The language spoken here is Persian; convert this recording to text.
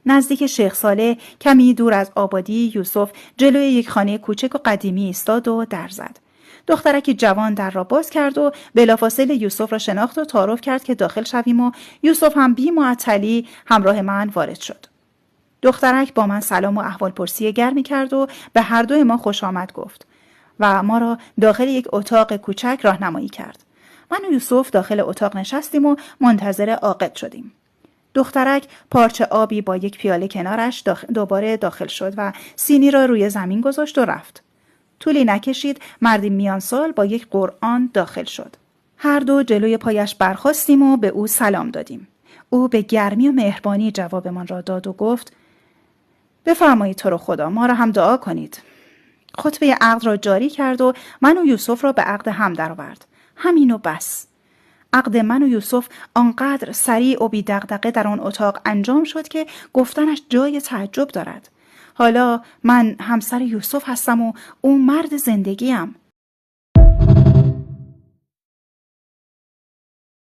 نزدیک شیخ صالح کمی دور از آبادی یوسف جلوی یک خانه کوچک و قدیمی ایستاد و در زد. دخترکی جوان در را باز کرد و بلافاصله یوسف را شناخت و تعارف کرد که داخل شویم و یوسف هم بی معطلی همراه من وارد شد. دخترک با من سلام و احوالپرسی گرمی کرد و به هر دوی ما خوش آمد گفت و ما را داخل یک اتاق کوچک راهنمایی کرد. من و یوسف داخل اتاق نشستیم و منتظر عاقد شدیم. دخترک پارچه آبی با یک پیاله کنارش دوباره داخل شد و سینی را روی زمین گذاشت و رفت. طولی نکشید مردی میان سال با یک قرآن داخل شد. هر دو جلوی پایش برخاستیم و به او سلام دادیم. او به گرمی و مهربانی جوابمان را داد و گفت بفرمایید تو رو خدا ما را هم دعا کنید. خطبه عقد را جاری کرد و من و یوسف را به عقد هم درآورد. همین و بس. عقد من و یوسف آنقدر سریع و بی دغدغه در آن اتاق انجام شد که گفتنش جای تعجب دارد. حالا من همسر یوسف هستم و او مرد زندگیم.